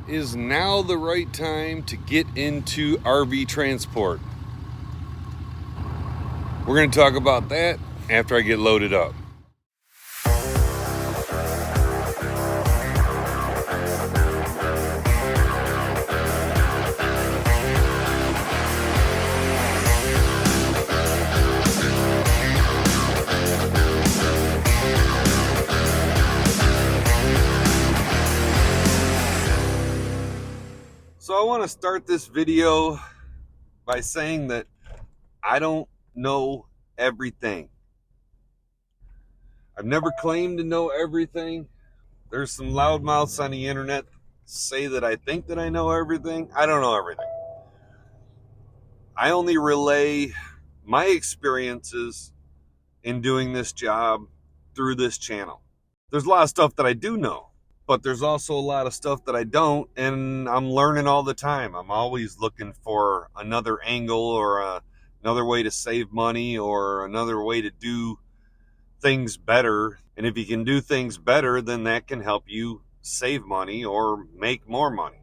is now the right time to get into RV transport? We're going to talk about that after I get loaded up. So I want to start this video by saying that I don't know everything. I've never claimed to know everything. There's some loudmouths on the internet say that I think that I know everything. I don't know everything. I only relay my experiences in doing this job through this channel. There's a lot of stuff that I do know, but there's also a lot of stuff that I don't, and I'm learning all the time. I'm always looking for another angle or another way to save money or another way to do things better. And if you can do things better, then that can help you save money or make more money.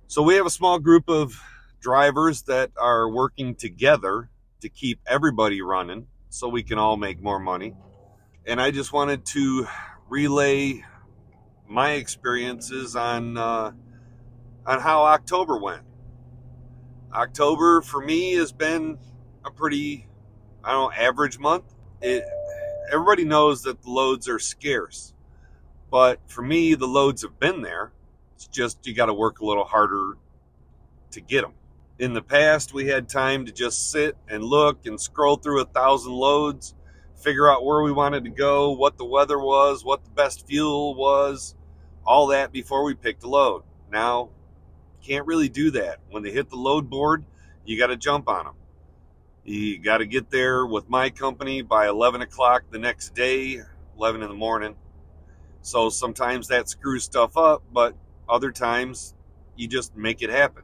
So we have a small group of drivers that are working together to keep everybody running so we can all make more money. And I just wanted to relay my experiences on how October went. October for me has been a pretty, average month. Everybody knows that the loads are scarce, but for me, the loads have been there. It's just you got to work a little harder to get them. In the past, we had time to just sit and look and scroll through 1,000 loads, figure out where we wanted to go, what the weather was, what the best fuel was, all that before we picked a load. Now, can't really do that. When they hit the load board, you got to jump on them. You got to get there with my company by 11 o'clock the next day, 11 in the morning. So sometimes that screws stuff up, but other times you just make it happen.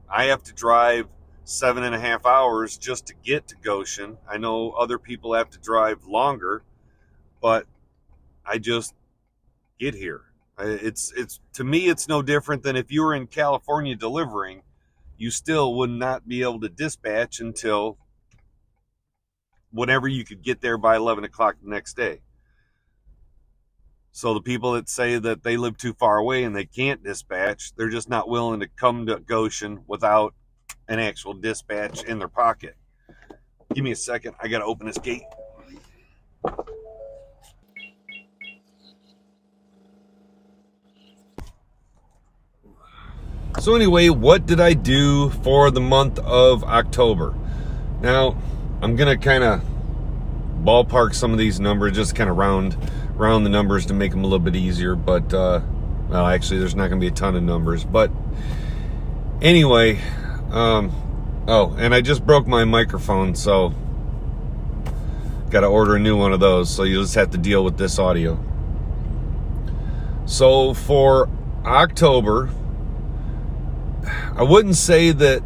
I have to drive 7.5 hours just to get to Goshen. I know other people have to drive longer, but I just get here. It's to me, it's no different than if you were in California delivering, you still would not be able to dispatch until whenever you could get there by 11 o'clock the next day. So the people that say that they live too far away and they can't dispatch, they're just not willing to come to Goshen without an actual dispatch in their pocket. Give me a second. I got to open this gate. So anyway, what did I do for the month of October? Now, I'm going to kind of ballpark some of these numbers, just kind of round the numbers to make them a little bit easier. But, well, actually, there's not going to be a ton of numbers. But anyway, oh, and I just broke my microphone, so got to order a new one of those. So you'll just have to deal with this audio. So for October, I wouldn't say that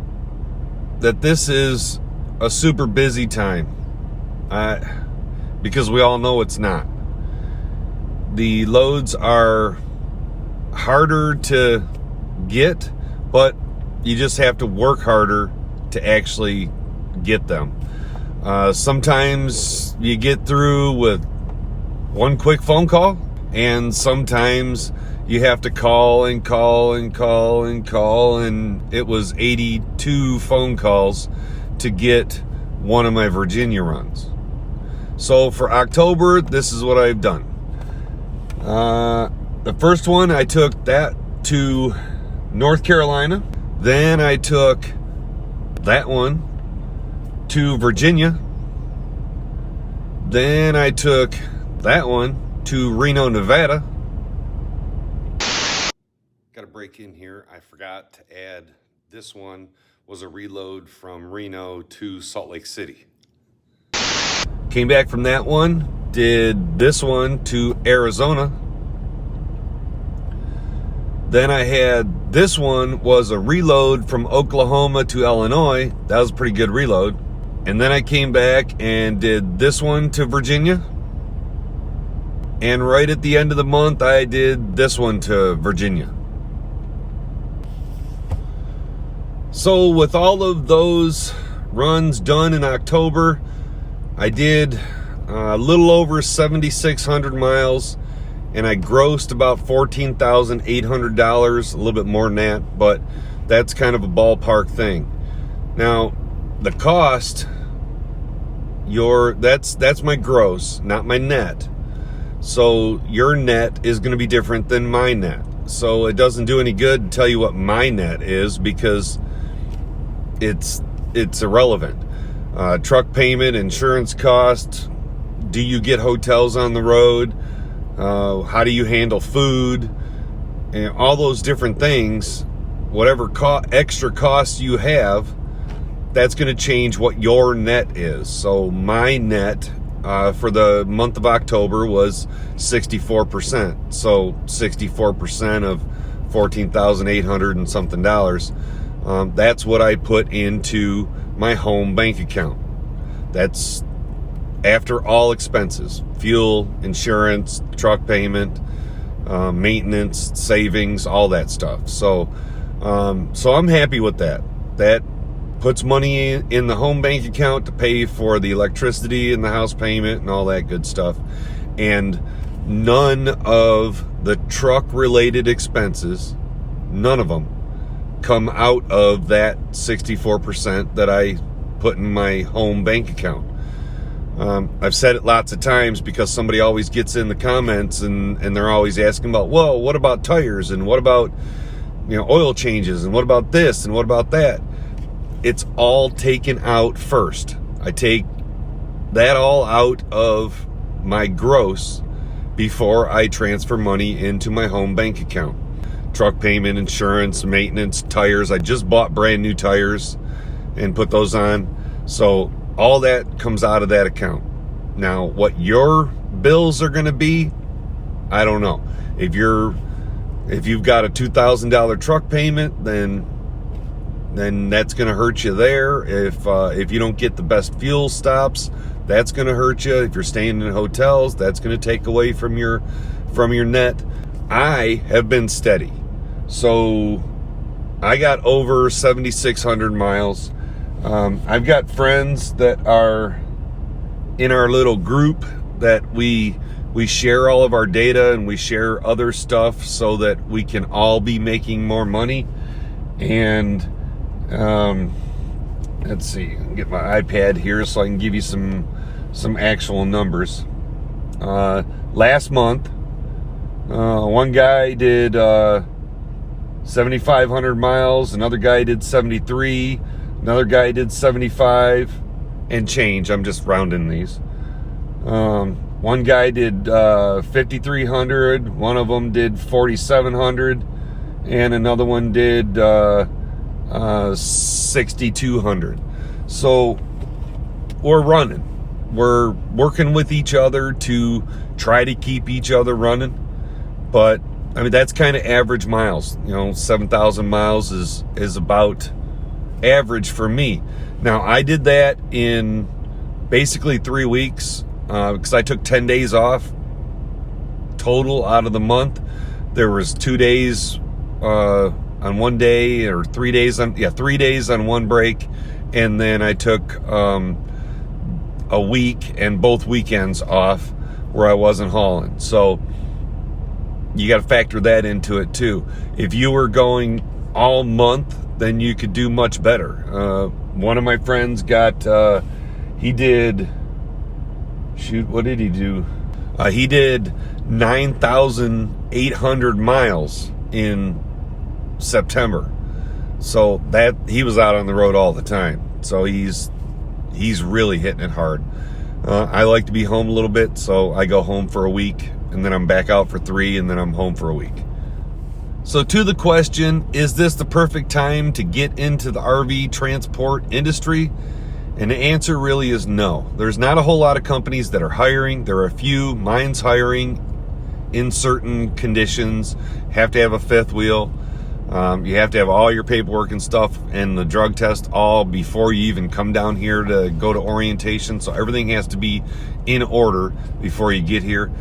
this is a super busy time, because we all know it's not. The loads are harder to get, but you just have to work harder to actually get them. Sometimes you get through with one quick phone call, and sometimes you have to call and call and call and call, and it was 82 phone calls to get one of my Virginia runs. So for October, this is what I've done. The first one, I took that to North Carolina. Then I took that one to Virginia. Then I took that one to Reno, Nevada. Got to break in here. I forgot to add this one was a reload from Reno to Salt Lake City. Came back from that one, did this one to Arizona. Then I had this one was a reload from Oklahoma to Illinois. That was a pretty good reload. And then I came back and did this one to Virginia. And right at the end of the month, I did this one to Virginia. So with all of those runs done in October, I did a little over 7,600 miles, and I grossed about $14,800, a little bit more than that, but that's kind of a ballpark thing. Now, the cost, that's my gross, not my net. So your net is going to be different than my net. So it doesn't do any good to tell you what my net is, because it's irrelevant. Truck payment, insurance cost, do you get hotels on the road? How do you handle food? And all those different things, whatever extra costs you have, that's going to change what your net is. So my net for the month of October was 64%. So 64% of $14,800 and something dollars. That's what I put into my home bank account. That's after all expenses: fuel, insurance, truck payment, maintenance, savings, all that stuff. So I'm happy with that. That puts money in the home bank account to pay for the electricity and the house payment and all that good stuff. And none of the truck related expenses, none of them, come out of that 64% that I put in my home bank account. I've said it lots of times, because somebody always gets in the comments and they're always asking about, well, what about tires, and what about, oil changes, and what about this, and what about that? It's all taken out first. I take that all out of my gross before I transfer money into my home bank account. Truck payment, insurance, maintenance, tires. I just bought brand new tires and put those on. So all that comes out of that account. Now, what your bills are going to be, I don't know. If you've got a $2,000 truck payment, then that's going to hurt you there. If you don't get the best fuel stops, that's going to hurt you. If you're staying in hotels, that's going to take away from your net. I have been steady. So I got over 7,600 miles. I've got friends that are in our little group that we share all of our data, and we share other stuff so that we can all be making more money. And let's see, get my iPad here so I can give you some actual numbers. Last month, one guy did 7,500 miles, another guy did 73, another guy did 75 and change. I'm just rounding these. One guy did 5,300, one of them did 4,700, and another one did 6,200. So we're running. We're working with each other to try to keep each other running. But I mean, that's kind of average miles. 7,000 miles is about average for me. Now, I did that in basically 3 weeks, because I took 10 days off total out of the month. There was 2 days on one day, or 3 days on 3 days on one break, and then I took a week and both weekends off where I wasn't hauling. So you got to factor that into it too. If you were going all month, then you could do much better. One of my friends got he did what did he do? He did 9,800 miles in September. So that he was out on the road all the time. So he's really hitting it hard. I like to be home a little bit, so I go home for a week, and then I'm back out for 3, and then I'm home for a week. So to the question, is this the perfect time to get into the RV transport industry? And the answer really is no. There's not a whole lot of companies that are hiring. There are a few. Mine's hiring in certain conditions. Have to have a fifth wheel. You have to have all your paperwork and stuff and the drug test all before you even come down here to go to orientation. So everything has to be in order before you get here.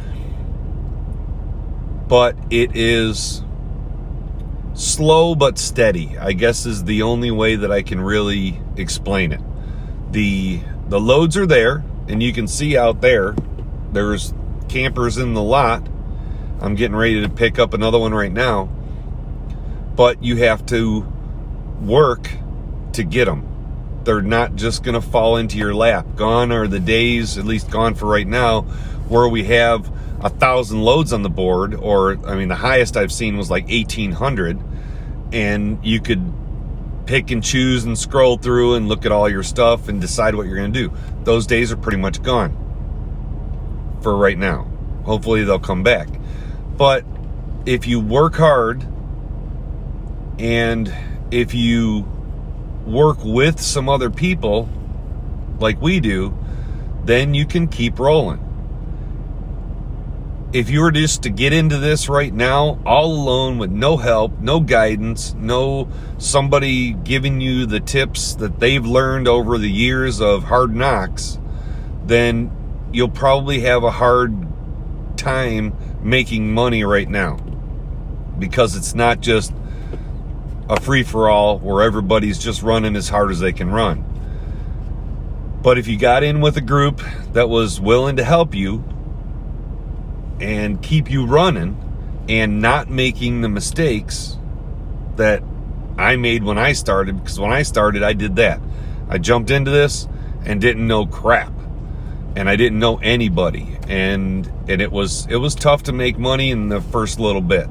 but it is slow but steady, I guess, is the only way that I can really explain it. The loads are there, and you can see out there, there's campers in the lot. I'm getting ready to pick up another one right now. But you have to work to get them. They're not just going to fall into your lap. Gone are the days, at least gone for right now, where we have 1,000 loads on the board, or, I mean, the highest I've seen was like 1,800, and you could pick and choose and scroll through and look at all your stuff and decide what you're going to do. Those days are pretty much gone for right now. Hopefully they'll come back. But if you work hard, and if you work with some other people like we do, then you can keep rolling. If you were just to get into this right now, all alone with no help, no guidance, no somebody giving you the tips that they've learned over the years of hard knocks, then you'll probably have a hard time making money right now, because it's not just a free-for-all where everybody's just running as hard as they can run. But if you got in with a group that was willing to help you and keep you running and not making the mistakes that I made when I started, because when I started, I did that. I jumped into this and didn't know crap, and I didn't know anybody, and it was tough to make money in the first little bit.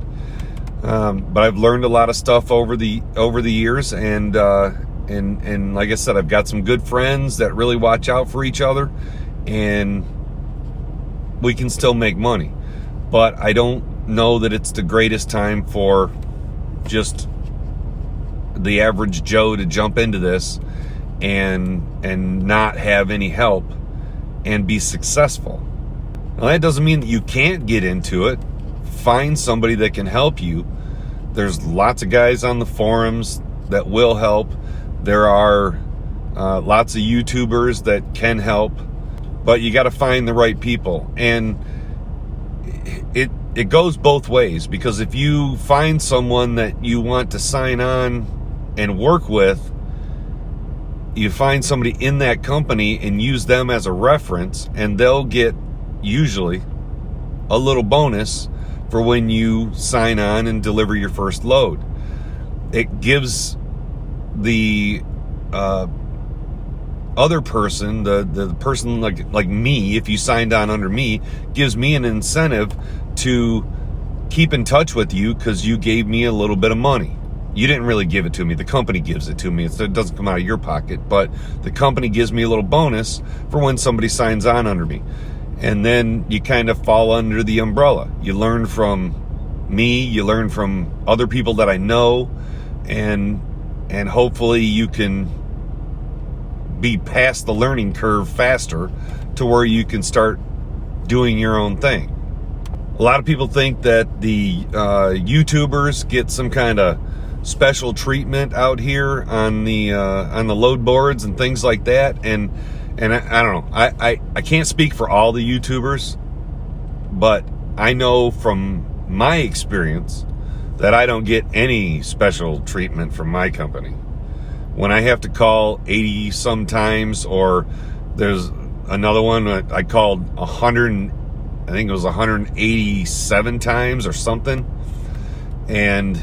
But I've learned a lot of stuff over the years, and like I said, I've got some good friends that really watch out for each other, and we can still make money. But I don't know that it's the greatest time for just the average Joe to jump into this and not have any help and be successful. Now, that doesn't mean that you can't get into it. Find somebody that can help you. There's lots of guys on the forums that will help. There are lots of YouTubers that can help, but you got to find the right people. And it goes both ways, because if you find someone that you want to sign on and work with, you find somebody in that company and use them as a reference, and they'll get usually a little bonus for when you sign on and deliver your first load. It gives the other person, the person like me, if you signed on under me, gives me an incentive to keep in touch with you because you gave me a little bit of money. You didn't really give it to me. The company gives it to me. It doesn't come out of your pocket, but the company gives me a little bonus for when somebody signs on under me. And then you kind of fall under the umbrella. You learn from me, you learn from other people that I know, and hopefully you can be past the learning curve faster to where you can start doing your own thing. A lot of people think that the YouTubers get some kind of special treatment out here on the load boards and things like that, and I don't know. I can't speak for all the YouTubers, but I know from my experience that I don't get any special treatment from my company. When I have to call 80 sometimes, or there's another one I called 100, I think it was 187 times or something, and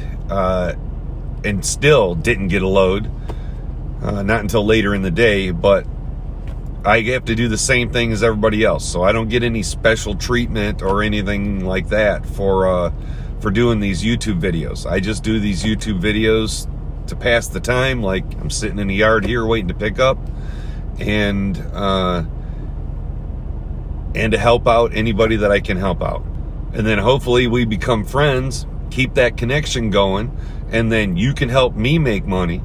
still didn't get a load, not until later in the day. But I have to do the same thing as everybody else, so I don't get any special treatment or anything like that for doing these YouTube videos. I just do these YouTube videos to pass the time, like I'm sitting in the yard here waiting to pick up, and to help out anybody that I can help out. And then hopefully we become friends, keep that connection going, and then you can help me make money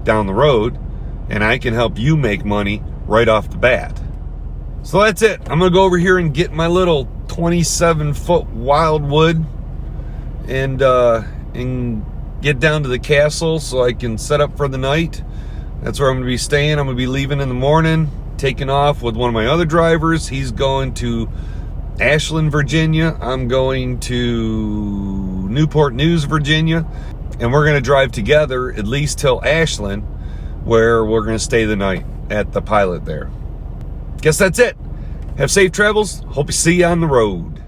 down the road, and I can help you make money right off the bat. So that's it. I'm gonna go over here and get my little 27-foot wildwood and get down to the castle so I can set up for the night. That's where I'm gonna be staying. I'm gonna be leaving in the morning, taking off with one of my other drivers. He's going to Ashland, Virginia. I'm going to Newport News, Virginia. And we're going to drive together at least till Ashland, where we're going to stay the night at the Pilot there. Guess that's it. Have safe travels. Hope to see you on the road.